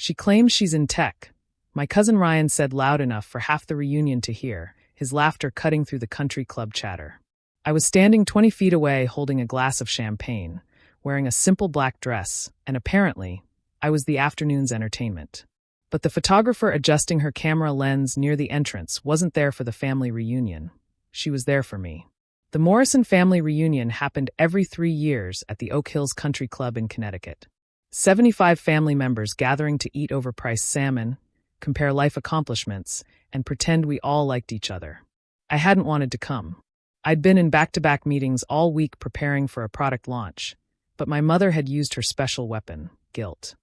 She claims she's in tech. My cousin Ryan said loud enough for half the reunion to hear, his laughter cutting through the country club chatter. I was standing 20 feet away holding a glass of champagne, wearing a simple black dress, and apparently, I was the afternoon's entertainment. But the photographer adjusting her camera lens near the entrance wasn't there for the family reunion. She was there for me. The Morrison family reunion happened every 3 years at the Oak Hills Country Club in Connecticut. 75 family members gathering to eat overpriced salmon, compare life accomplishments, and pretend we all liked each other. I hadn't wanted to come. I'd been in back-to-back meetings all week preparing for a product launch, but my mother had used her special weapon, guilt.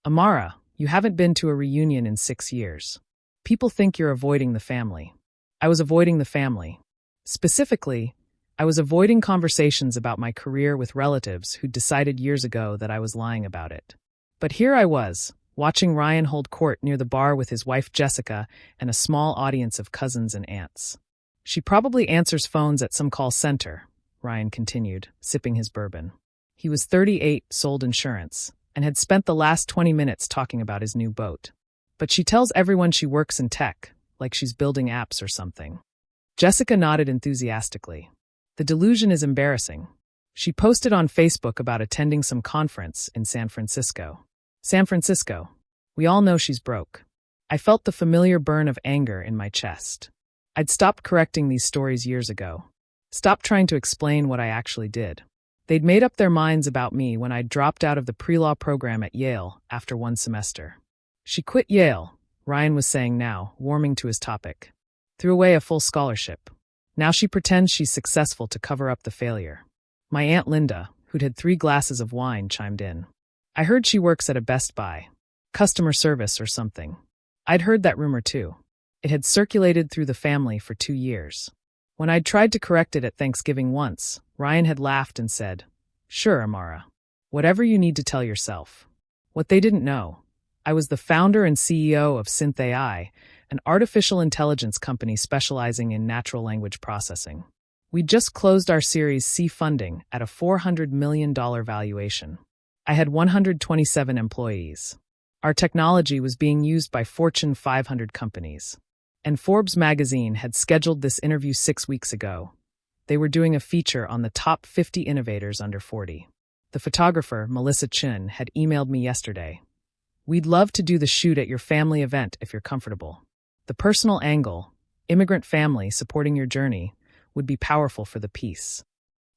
Amara, you haven't been to a reunion in 6 years. People think you're avoiding the family. I was avoiding the family. Specifically, I was avoiding conversations about my career with relatives who'd decided years ago that I was lying about it. But here I was, watching Ryan hold court near the bar with his wife Jessica and a small audience of cousins and aunts. She probably answers phones at some call center, Ryan continued, sipping his bourbon. He was 38, sold insurance, and had spent the last 20 minutes talking about his new boat. But she tells everyone she works in tech, like she's building apps or something. Jessica nodded enthusiastically. The delusion is embarrassing. She posted on Facebook about attending some conference in San Francisco. San Francisco. We all know she's broke. I felt the familiar burn of anger in my chest. I'd stopped correcting these stories years ago. Stopped trying to explain what I actually did. They'd made up their minds about me when I'd dropped out of the pre-law program at Yale after 1 semester. She quit Yale, Ryan was saying now, warming to his topic. Threw away a full scholarship. Now she pretends she's successful to cover up the failure. My Aunt Linda, who'd had 3 glasses of wine, chimed in. I heard she works at a Best Buy. Customer service or something. I'd heard that rumor too. It had circulated through the family for 2 years. When I'd tried to correct it at Thanksgiving once, Ryan had laughed and said, Sure, Amara. Whatever you need to tell yourself. What they didn't know. I was the founder and CEO of SynthAI, an artificial intelligence company specializing in natural language processing. We just closed our Series C funding at a $400 million valuation. I had 127 employees. Our technology was being used by Fortune 500 companies. And Forbes magazine had scheduled this interview 6 weeks ago. They were doing a feature on the top 50 innovators under 40. The photographer, Melissa Chun, had emailed me yesterday. We'd love to do the shoot at your family event if you're comfortable. The personal angle, immigrant family supporting your journey, would be powerful for the piece.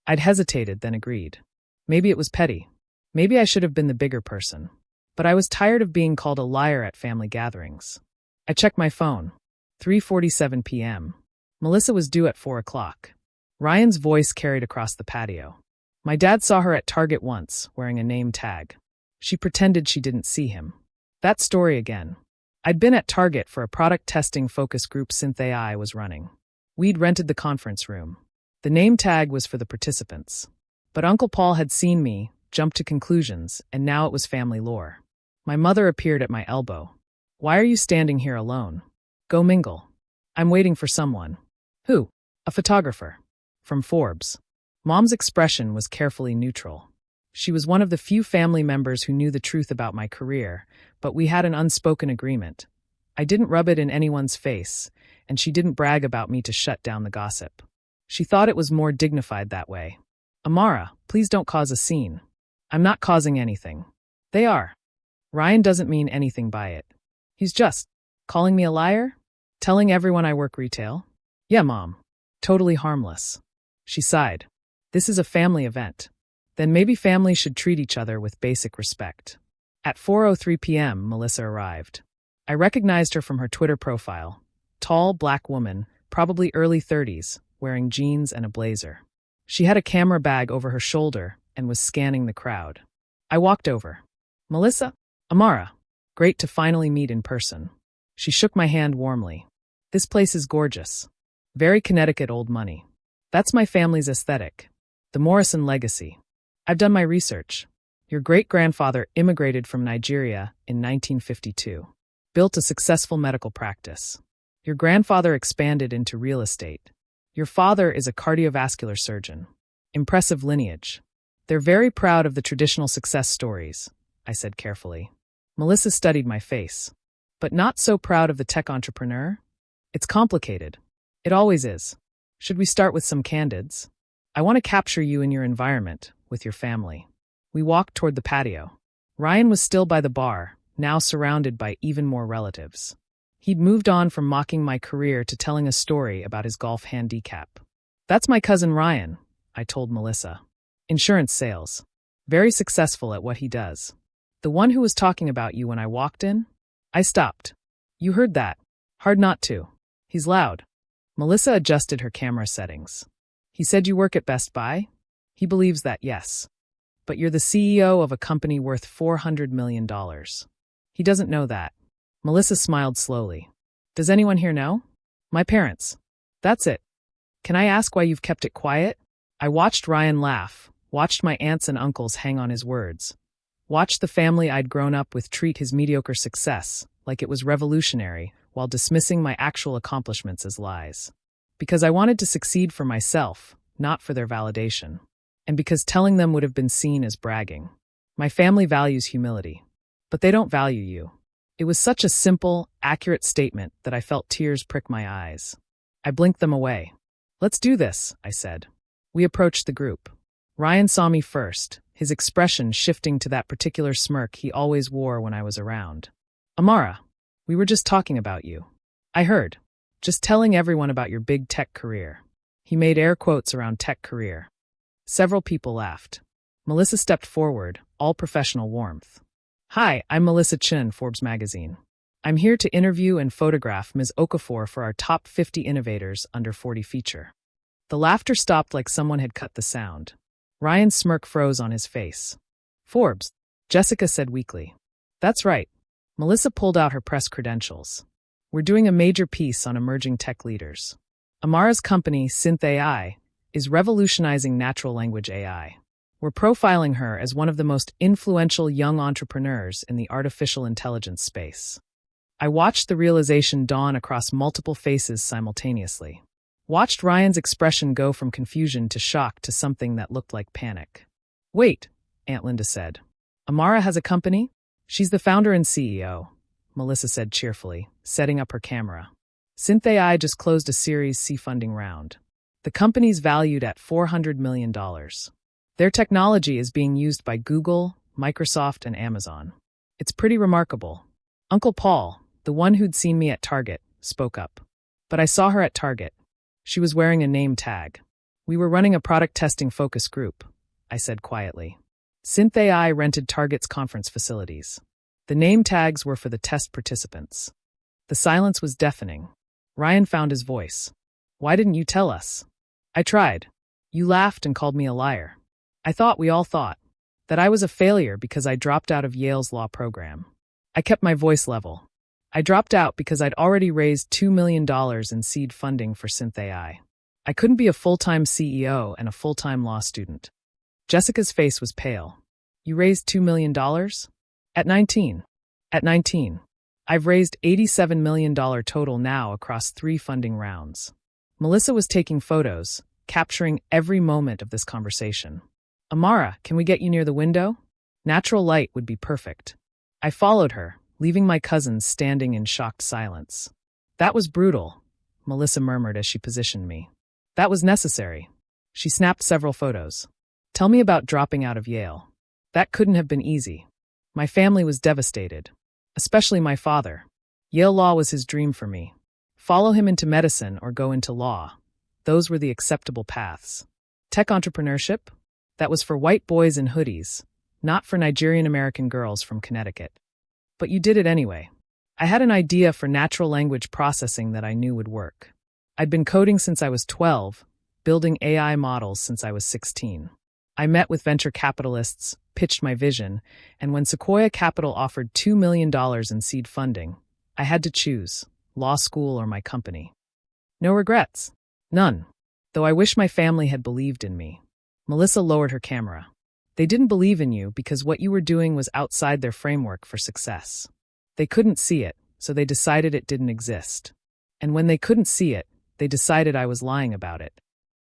I'd hesitated, then agreed. Maybe it was petty. Maybe I should have been the bigger person. But I was tired of being called a liar at family gatherings. I checked my phone. 3:47 p.m. Melissa was due at 4 o'clock. Ryan's voice carried across the patio. My dad saw her at Target once, wearing a name tag. She pretended she didn't see him. That story again. I'd been at Target for a product testing focus group SynthAI was running. We'd rented the conference room. The name tag was for the participants. But Uncle Paul had seen me, jumped to conclusions, and now it was family lore. My mother appeared at my elbow. Why are you standing here alone? Go mingle. I'm waiting for someone. Who? A photographer. From Forbes. Mom's expression was carefully neutral. She was one of the few family members who knew the truth about my career, but we had an unspoken agreement. I didn't rub it in anyone's face, and she didn't brag about me to shut down the gossip. She thought it was more dignified that way. Amara, please don't cause a scene. I'm not causing anything. They are. Ryan doesn't mean anything by it. He's just calling me a liar? Telling everyone I work retail? Yeah, Mom. Totally harmless. She sighed. This is a family event. Then maybe families should treat each other with basic respect. At 4:03 p.m., Melissa arrived. I recognized her from her Twitter profile. Tall, black woman, probably early 30s, wearing jeans and a blazer. She had a camera bag over her shoulder and was scanning the crowd. I walked over. Melissa? Amara. Great to finally meet in person. She shook my hand warmly. This place is gorgeous. Very Connecticut old money. That's my family's aesthetic. The Morrison legacy. I've done my research. Your great-grandfather immigrated from Nigeria in 1952. Built a successful medical practice. Your grandfather expanded into real estate. Your father is a cardiovascular surgeon. Impressive lineage. They're very proud of the traditional success stories, I said carefully. Melissa studied my face. But not so proud of the tech entrepreneur? It's complicated. It always is. Should we start with some candids? I want to capture you in your environment, with your family. We walked toward the patio. Ryan was still by the bar, now surrounded by even more relatives. He'd moved on from mocking my career to telling a story about his golf handicap. That's my cousin Ryan, I told Melissa. Insurance sales. Very successful at what he does. The one who was talking about you when I walked in? I stopped. You heard that. Hard not to. He's loud. Melissa adjusted her camera settings. He said you work at Best Buy? He believes that, yes. But you're the CEO of a company worth $400 million. He doesn't know that. Melissa smiled slowly. Does anyone here know? My parents. That's it. Can I ask why you've kept it quiet? I watched Ryan laugh, watched my aunts and uncles hang on his words, watched the family I'd grown up with treat his mediocre success like it was revolutionary while dismissing my actual accomplishments as lies. Because I wanted to succeed for myself, not for their validation. And because telling them would have been seen as bragging. My family values humility. But they don't value you. It was such a simple, accurate statement that I felt tears prick my eyes. I blinked them away. Let's do this, I said. We approached the group. Ryan saw me first, his expression shifting to that particular smirk he always wore when I was around. Amara, we were just talking about you. I heard. Just telling everyone about your big tech career. He made air quotes around tech career. Several people laughed. Melissa stepped forward, all professional warmth. Hi, I'm Melissa Chin, Forbes magazine. I'm here to interview and photograph Ms. Okafor for our top 50 innovators under 40 feature. The laughter stopped like someone had cut the sound. Ryan's smirk froze on his face. Forbes, Jessica said weakly. That's right. Melissa pulled out her press credentials. We're doing a major piece on emerging tech leaders. Amara's company, SynthAI, is revolutionizing natural language AI. We're profiling her as one of the most influential young entrepreneurs in the artificial intelligence space. I watched the realization dawn across multiple faces simultaneously. Watched Ryan's expression go from confusion to shock to something that looked like panic. Wait, Aunt Linda said. Amara has a company? She's the founder and CEO, Melissa said cheerfully, setting up her camera. SynthAI just closed a Series C funding round. The company's valued at $400 million. Their technology is being used by Google, Microsoft, and Amazon. It's pretty remarkable. Uncle Paul, the one who'd seen me at Target, spoke up. But I saw her at Target. She was wearing a name tag. We were running a product testing focus group, I said quietly. SynthAI rented Target's conference facilities. The name tags were for the test participants. The silence was deafening. Ryan found his voice. Why didn't you tell us? I tried. You laughed and called me a liar. I thought we all thought that I was a failure because I dropped out of Yale's law program. I kept my voice level. I dropped out because I'd already raised $2 million in seed funding for SynthAI. I couldn't be a full-time CEO and a full-time law student. Jessica's face was pale. You raised $2 million? At 19. At 19. I've raised $87 million total now across 3 funding rounds. Melissa was taking photos, capturing every moment of this conversation. Amara, can we get you near the window? Natural light would be perfect. I followed her, leaving my cousins standing in shocked silence. That was brutal, Melissa murmured as she positioned me. That was necessary. She snapped several photos. Tell me about dropping out of Yale. That couldn't have been easy. My family was devastated. Especially my father. Yale law was his dream for me. Follow him into medicine or go into law. Those were the acceptable paths. Tech entrepreneurship? That was for white boys in hoodies, not for Nigerian-American girls from Connecticut. But you did it anyway. I had an idea for natural language processing that I knew would work. I'd been coding since I was 12, building AI models since I was 16. I met with venture capitalists, pitched my vision, and when Sequoia Capital offered $2 million in seed funding, I had to choose, law school or my company. No regrets. None. Though I wish my family had believed in me. Melissa lowered her camera. They didn't believe in you because what you were doing was outside their framework for success. They couldn't see it, so they decided it didn't exist. And when they couldn't see it, they decided I was lying about it.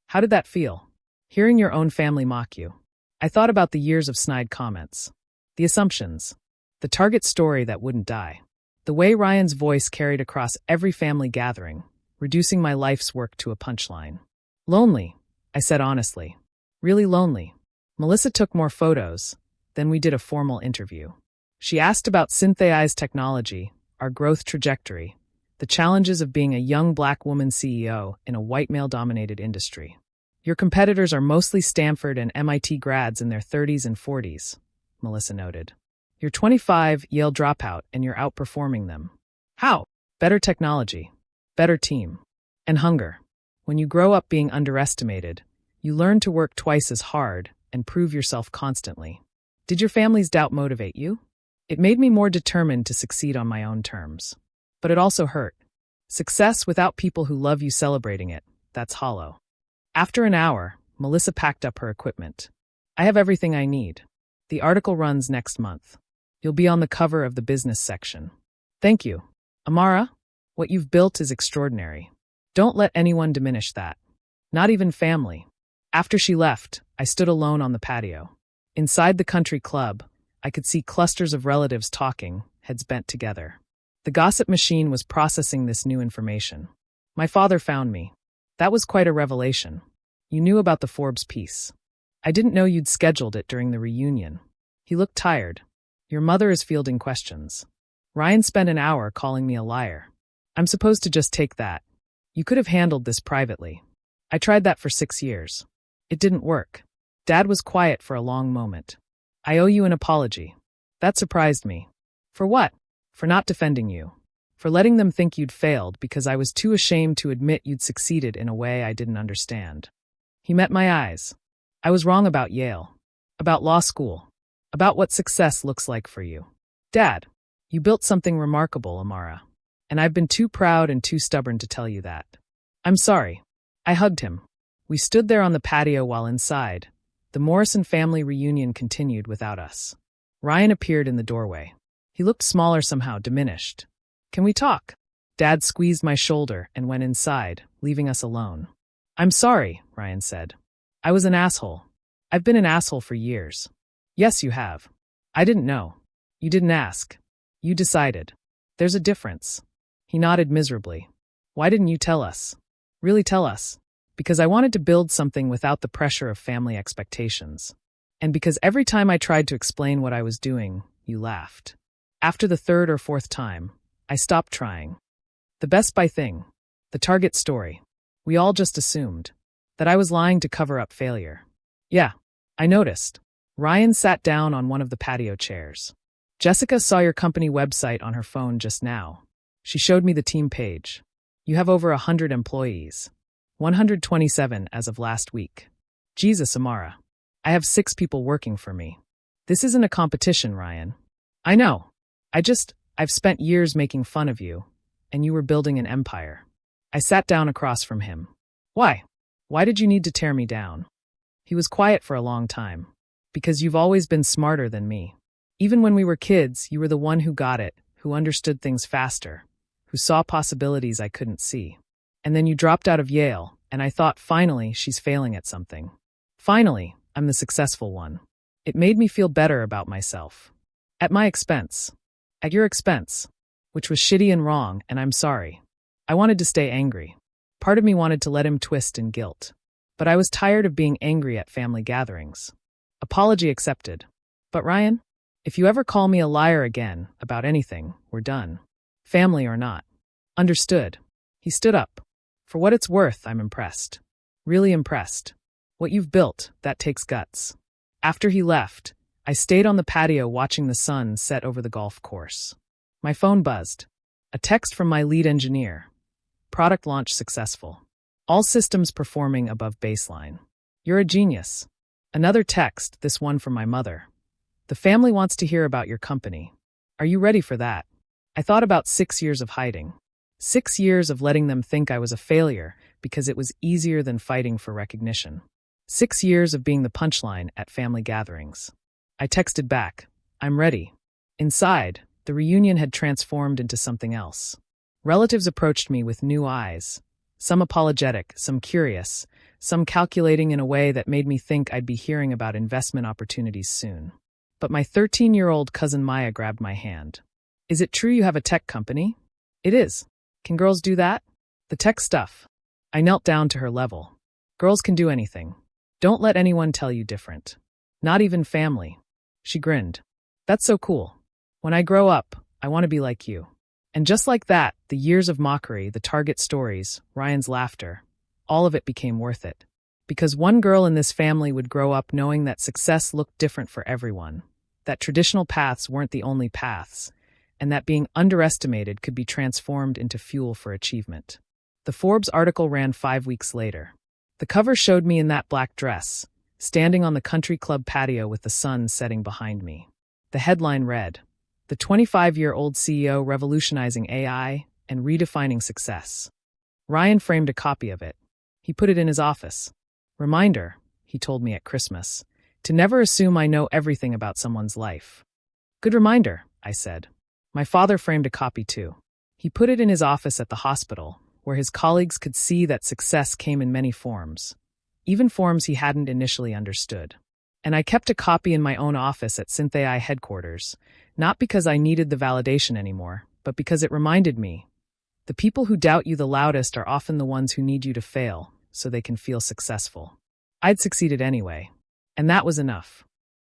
How did that feel? Hearing your own family mock you. I thought about the years of snide comments. The assumptions. The Target story that wouldn't die. The way Ryan's voice carried across every family gathering, reducing my life's work to a punchline. Lonely, I said honestly. Really lonely. Melissa took more photos. Then we did a formal interview. She asked about SynthAI's technology, our growth trajectory, the challenges of being a young Black woman CEO in a white male-dominated industry. Your competitors are mostly Stanford and MIT grads in their 30s and 40s, Melissa noted. You're 25, Yale dropout, and you're outperforming them. How? Better technology, better team, and hunger. When you grow up being underestimated, you learn to work twice as hard and prove yourself constantly. Did your family's doubt motivate you? It made me more determined to succeed on my own terms. But it also hurt. Success without people who love you celebrating it, that's hollow. After an hour, Melissa packed up her equipment. I have everything I need. The article runs next month. You'll be on the cover of the business section. Thank you. Amara, what you've built is extraordinary. Don't let anyone diminish that. Not even family. After she left, I stood alone on the patio. Inside the country club, I could see clusters of relatives talking, heads bent together. The gossip machine was processing this new information. My father found me. That was quite a revelation. You knew about the Forbes piece. I didn't know you'd scheduled it during the reunion. He looked tired. Your mother is fielding questions. Ryan spent an hour calling me a liar. I'm supposed to just take that. You could have handled this privately. I tried that for 6 years. It didn't work. Dad was quiet for a long moment. I owe you an apology. That surprised me. For what? For not defending you. For letting them think you'd failed because I was too ashamed to admit you'd succeeded in a way I didn't understand. He met my eyes. I was wrong about Yale. About law school. About what success looks like for you. Dad, you built something remarkable, Amara. And I've been too proud and too stubborn to tell you that. I'm sorry. I hugged him. We stood there on the patio while inside. The Morrison family reunion continued without us. Ryan appeared in the doorway. He looked smaller somehow, diminished. Can we talk? Dad squeezed my shoulder and went inside, leaving us alone. I'm sorry, Ryan said. I was an asshole. I've been an asshole for years. Yes, you have. I didn't know. You didn't ask. You decided. There's a difference. He nodded miserably. Why didn't you tell us? Really tell us? Because I wanted to build something without the pressure of family expectations. And because every time I tried to explain what I was doing, you laughed. After the third or fourth time, I stopped trying. The Best Buy thing. The Target story. We all just assumed that I was lying to cover up failure. Yeah, I noticed. Ryan sat down on one of the patio chairs. Jessica saw your company website on her phone just now. She showed me the team page. You have over 100 employees. 127 as of last week. Jesus, Amara. I have 6 people working for me. This isn't a competition, Ryan. I know. I've spent years making fun of you, and you were building an empire. I sat down across from him. Why? Why did you need to tear me down? He was quiet for a long time. Because you've always been smarter than me. Even when we were kids, you were the one who got it, who understood things faster, who saw possibilities I couldn't see. And then you dropped out of Yale, and I thought, finally, she's failing at something. Finally, I'm the successful one. It made me feel better about myself. At my expense. At your expense. Which was shitty and wrong, and I'm sorry. I wanted to stay angry. Part of me wanted to let him twist in guilt. But I was tired of being angry at family gatherings. Apology accepted. But Ryan, if you ever call me a liar again about anything, we're done. Family or not. Understood. He stood up. For what it's worth, I'm impressed. Really impressed. What you've built, that takes guts. After he left, I stayed on the patio watching the sun set over the golf course. My phone buzzed. A text from my lead engineer. Product launch successful. All systems performing above baseline. You're a genius. Another text, this one from my mother. The family wants to hear about your company. Are you ready for that? I thought about 6 years of hiding. 6 years of letting them think I was a failure because it was easier than fighting for recognition. 6 years of being the punchline at family gatherings. I texted back, I'm ready. Inside, the reunion had transformed into something else. Relatives approached me with new eyes. Some apologetic, some curious, some calculating in a way that made me think I'd be hearing about investment opportunities soon. But my 13-year-old cousin Maya grabbed my hand. Is it true you have a tech company? It is. Can girls do that? The tech stuff. I knelt down to her level. Girls can do anything. Don't let anyone tell you different. Not even family. She grinned. That's so cool. When I grow up, I want to be like you. And just like that, the years of mockery, the Target stories, Ryan's laughter, all of it became worth it. Because one girl in this family would grow up knowing that success looked different for everyone, that traditional paths weren't the only paths, and that being underestimated could be transformed into fuel for achievement. The Forbes article ran 5 weeks later. The cover showed me in that black dress, standing on the country club patio with the sun setting behind me. The headline read, "The 25-year-old CEO revolutionizing AI and redefining success." Ryan framed a copy of it. He put it in his office. "Reminder," he told me at Christmas, "to never assume I know everything about someone's life." "Good reminder," I said. My father framed a copy too. He put it in his office at the hospital, where his colleagues could see that success came in many forms, even forms he hadn't initially understood. And I kept a copy in my own office at SynthAI headquarters, not because I needed the validation anymore, but because it reminded me, the people who doubt you the loudest are often the ones who need you to fail so they can feel successful. I'd succeeded anyway, and that was enough.